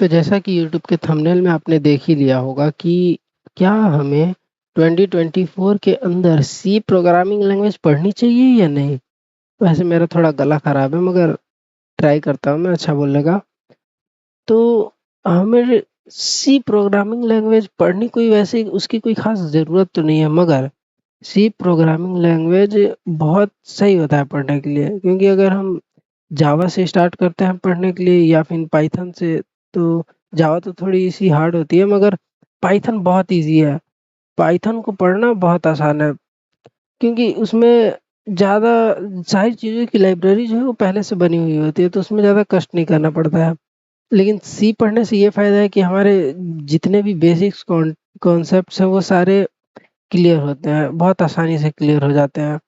तो जैसा कि यूट्यूब के थंबनेल में आपने देख ही लिया होगा कि क्या हमें 2024 के अंदर सी प्रोग्रामिंग लैंग्वेज पढ़नी चाहिए या नहीं। वैसे मेरा थोड़ा गला खराब है मगर ट्राई करता हूँ मैं अच्छा बोलने का। तो हमें सी प्रोग्रामिंग लैंग्वेज पढ़नी कोई वैसे उसकी कोई खास ज़रूरत तो नहीं है, मगर सी प्रोग्रामिंग लैंग्वेज बहुत सही होता है पढ़ने के लिए, क्योंकि अगर हम जावा से स्टार्ट करते हैं पढ़ने के लिए या फिर पाइथन से, तो जावा तो थोड़ी सी हार्ड होती है मगर पाइथन बहुत इजी है। पाइथन को पढ़ना बहुत आसान है, क्योंकि उसमें ज़्यादा सारी चीज़ों की लाइब्रेरी जो है वो पहले से बनी हुई होती है, तो उसमें ज़्यादा कष्ट नहीं करना पड़ता है। लेकिन सी पढ़ने से ये फ़ायदा है कि हमारे जितने भी बेसिक्स कॉन्सेप्ट्स हैं वो सारे क्लियर होते हैं, बहुत आसानी से क्लियर हो जाते हैं।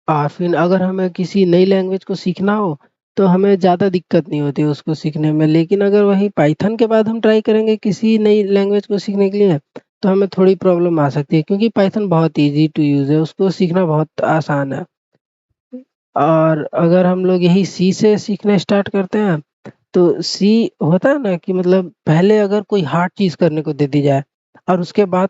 और फिर अगर हमें किसी नई लैंग्वेज को सीखना हो, तो हमें ज़्यादा दिक्कत नहीं होती उसको सीखने में। लेकिन अगर वही पाइथन के बाद हम ट्राई करेंगे किसी नई लैंग्वेज को सीखने के लिए, तो हमें थोड़ी प्रॉब्लम आ सकती है, क्योंकि पाइथन बहुत ईज़ी टू यूज़ है, उसको सीखना बहुत आसान है। और अगर हम लोग यही सी से सीखना स्टार्ट करते हैं, तो सी होता है ना कि मतलब पहले अगर कोई हार्ड चीज़ करने को दे दी जाए और उसके बाद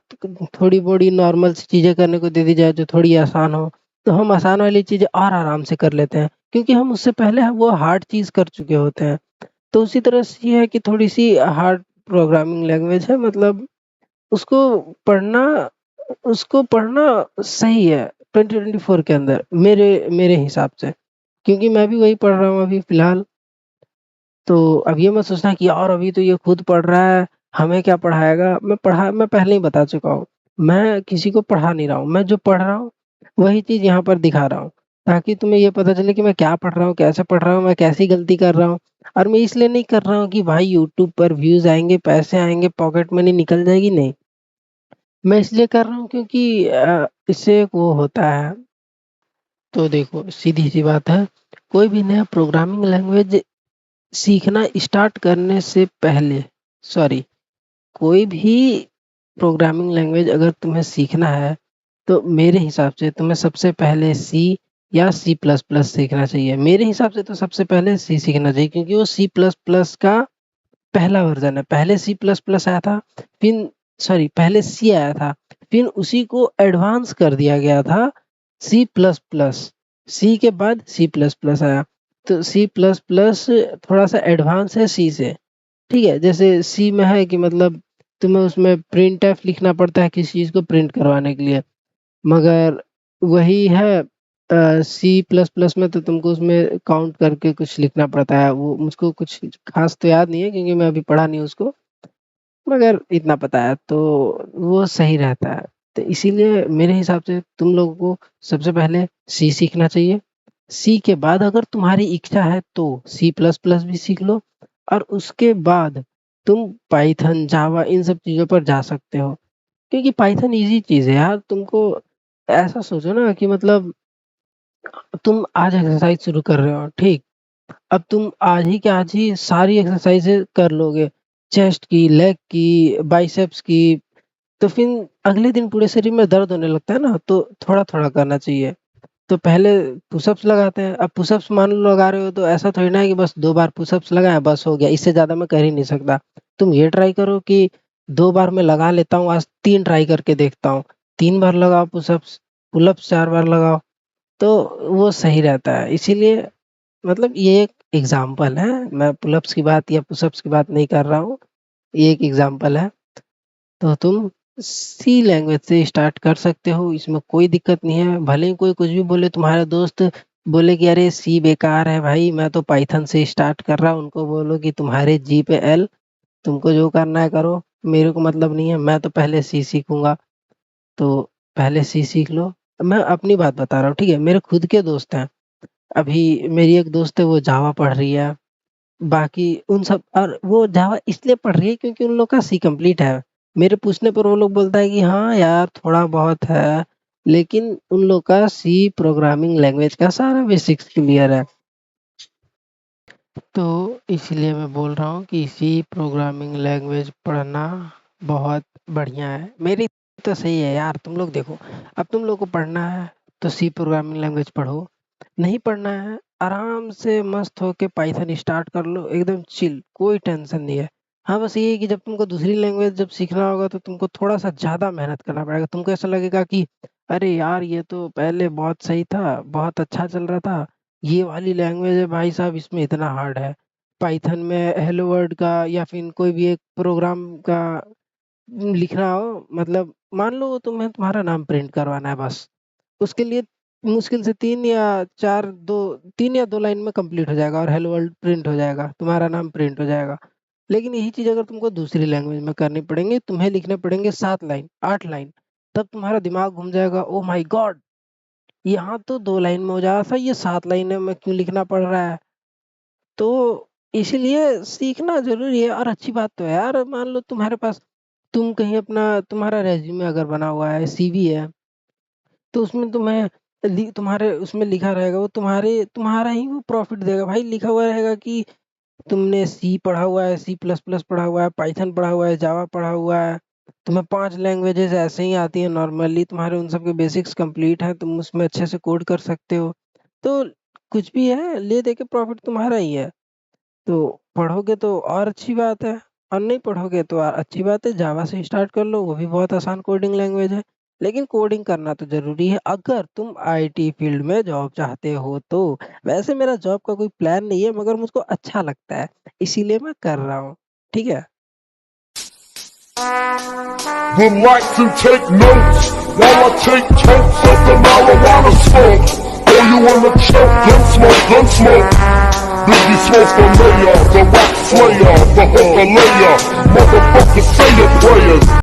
थोड़ी बड़ी नॉर्मल सी चीज़ें करने को दे दी जाए जो थोड़ी आसान हो, तो हम आसान वाली चीज़ें और आराम से कर लेते हैं, क्योंकि हम उससे पहले वो हार्ड चीज़ कर चुके होते हैं। तो उसी तरह से ये है कि थोड़ी-सी हार्ड प्रोग्रामिंग लैंग्वेज है, मतलब उसको पढ़ना उसको पढ़ना सही है 2024 के अंदर मेरे मेरे हिसाब से, क्योंकि मैं भी वही पढ़ रहा हूँ अभी फ़िलहाल। तो अब ये मत सोचना कि यार अभी तो ये खुद पढ़ रहा है, हमें क्या पढ़ाएगा? मैं पहले ही बता चुका हूँ। मैं किसी को पढ़ा नहीं रहा हूँ, मैं जो पढ़ रहा हूँ, वही चीज़ यहाँ पर दिखा रहा हूँ, ताकि तुम्हें ये पता चले कि मैं क्या पढ़ रहा हूँ, कैसे पढ़ रहा हूँ, मैं कैसी गलती कर रहा हूँ। और मैं इसलिए नहीं कर रहा हूँ कि भाई यूट्यूब पर व्यूज़ आएँगे, पैसे आएँगे, पॉकेट मनी निकल जाएगी, नहीं। मैं इसलिए कर रहा हूँ क्योंकि इससे एक वो होता है। तो देखो सीधी-सी बात है, कोई भी नया प्रोग्रामिंग लैंग्वेज सीखना स्टार्ट करने से पहले, सॉरी, कोई भी प्रोग्रामिंग लैंग्वेज अगर तुम्हें सीखना है, तो मेरे हिसाब से तुम्हें सबसे पहले सी या सी प्लस प्लस सीखना चाहिए। मेरे हिसाब से तो सबसे पहले सी सीखना चाहिए, क्योंकि वो सी प्लस प्लस का पहला वर्जन है। पहले सी प्लस प्लस आया था, फिर सॉरी पहले सी आया था, फिर उसी को एडवांस कर दिया गया था सी प्लस प्लस। सी के बाद सी प्लस प्लस आया, तो सी प्लस प्लस थोड़ा सा एडवांस है सी से। ठीक है, जैसे सी में है कि मतलब तुम्हें उसमें प्रिंट एफ लिखना पड़ता है किसी चीज़ को प्रिंट करवाने के लिए, मगर वही है सी प्लस प्लस में तो तुमको उसमें काउंट करके कुछ लिखना पड़ता है। वो मुझको कुछ खास तो याद नहीं है, क्योंकि मैं अभी पढ़ा नहीं उसको, मगर इतना पता है, तो वो सही रहता है। तो इसीलिए मेरे हिसाब से तुम लोगों को सबसे पहले सी सीखना चाहिए। सी के बाद अगर तुम्हारी इच्छा है तो सी प्लस प्लस भी सीख लो, और उसके बाद तुम पाइथन, जावा इन सब चीज़ों पर जा सकते हो। क्योंकि पाइथन ईज़ी चीज़ है यार, तुमको ऐसा सोचो ना कि मतलब तुम आज एक्सरसाइज शुरू कर रहे हो, ठीक? अब तुम आज ही के आज ही सारी एक्सरसाइज़ें कर लोगे, चेस्ट की, लेग की, बाइसेप्स की, तो फिर अगले दिन पूरे शरीर में दर्द होने लगता है ना, तो थोड़ा-थोड़ा करना चाहिए। तो पहले पुशअप्स लगाते हैं, अब पुशअप्स मान लो लगा रहे हो, तो ऐसा थोड़ी ना है कि बस 2 बार पुशअप्स लगाया बस हो गया, इससे ज़्यादा मैं कर ही नहीं सकता। तुम ये ट्राई करो कि 2 बार मैं लगा लेता हूँ, आज 3 ट्राई करके देखता हूँ। 3 बार लगाओ पुशअप्स, पुलअप्स 4 बार लगाओ, तो वो सही रहता है। इसीलिए मतलब ये एक एग्ज़ाम्पल है, मैं पुलअप्स की बात या पुशअप्स की बात नहीं कर रहा हूँ, ये एक एग्ज़ाम्पल है। तो तुम सी लैंग्वेज से स्टार्ट कर सकते हो, इसमें कोई दिक्कत नहीं है। भले ही कोई कुछ भी बोले, तुम्हारा दोस्त बोले कि अरे सी बेकार है भाई, मैं तो पाइथन से स्टार्ट कर रहा हूँ, उनको बोलो कि तुम्हारे जी पे एल, तुमको जो करना है करो, मेरे को मतलब नहीं है, मैं तो पहले सी सीखूंगा। तो पहले सी सीख लो। मैं अपनी बात बता रहा हूँ, ठीक है? मेरे खुद के दोस्त हैं, अभी मेरी एक दोस्त है वो जावा पढ़ रही है, बाकी उन सब, और वो जावा इसलिए पढ़ रही है क्योंकि उन लोग का सी कंप्लीट है। मेरे पूछने पर वो लोग बोलता है कि हाँ यार थोड़ा बहुत है, लेकिन उन लोग का सी प्रोग्रामिंग लैंग्वेज का सारा बेसिक्स क्लियर है। तो इसलिए मैं बोल रहा हूँ कि सी प्रोग्रामिंग लैंग्वेज पढ़ना बहुत बढ़िया है। मेरी तो सही है यार, तुम लोग देखो, अब तुम लोग को पढ़ना है तो सी प्रोग्रामिंग लैंग्वेज पढ़ो। नहीं पढ़ना है, आराम से मस्त होके पाइथन स्टार्ट कर लो, एकदम चिल, कोई टेंशन नहीं है। हाँ, बस ये है कि जब तुमको दूसरी लैंग्वेज जब सीखना होगा तो तुमको थोड़ा-सा ज़्यादा मेहनत करना पड़ेगा। तुमको ऐसा लगेगा कि अरे यार! ये तो पहले बहुत सही था, बहुत अच्छा चल रहा था। ये वाली लैंग्वेज है भाई साहब, इसमें इतना हार्ड है। पाइथन में हेलो वर्ल्ड का या फिर कोई भी एक प्रोग्राम का लिखना हो, मतलब मान लो तुम्हें तुम्हारा नाम प्रिंट करवाना है बस। उसके लिए मुश्किल से 3 या 4 2 3 या 2 लाइन में कंप्लीट हो जाएगा और हेलो वर्ल्ड प्रिंट हो जाएगा, तुम्हारा नाम प्रिंट हो जाएगा। लेकिन यही चीज़ अगर तुमको दूसरी लैंग्वेज में करनी पड़ेंगी, तुम्हें लिखने पड़ेंगे 7 लाइन, 8 लाइन, तब तुम्हारा दिमाग घूम जाएगा, ओह माय गॉड! यहाँ तो 2 लाइन में हो जा रहा था, ये 7 लाइनें में क्यों लिखना पड़ रहा है? तो इसीलिए सीखना ज़रूरी है और अच्छी बात तो है यार, मान लो तुम्हारे पास तुम कहीं अपना तुम्हारा रिज़्यूमे अगर बना हुआ है, सीवी है, तो उसमें तुम्हें तुम्हारे उसमें लिखा रहेगा, वो तुम्हारा ही वो प्रॉफिट देगा भाई। लिखा हुआ रहेगा कि तुमने सी पढ़ा हुआ है, सी प्लस प्लस पढ़ा हुआ है, पाइथन पढ़ा हुआ है, जावा पढ़ा हुआ है, तुम्हें 5 लैंग्वेजेस ऐसे ही आती हैं नॉर्मली, तुम्हारे उन सब के बेसिक्स कंप्लीट हैं, तुम उसमें अच्छे से कोड कर सकते हो। तो कुछ भी है, ले दे के प्रॉफिट तुम्हारा ही है। तो पढ़ोगे तो और अच्छी बात है, और नहीं पढ़ोगे तो अच्छी बात है, जावा से स्टार्ट कर लो, वो भी बहुत आसान कोडिंग लैंग्वेज है। लेकिन कोडिंग करना तो ज़रूरी है अगर तुम आईटी फील्ड में जॉब चाहते हो तो। वैसे मेरा जॉब का कोई प्लान नहीं है, मगर मुझको अच्छा लगता है, इसीलिए मैं कर रहा हूँ। ठीक है? Relax and take notes while I take totes of the marijuana smoke. Oh, you wanna choke? Gun smoke, gun smoke. Biggie smoke the mayor, the rap slayer, the hooker layer. Motherfucker, say your prayers.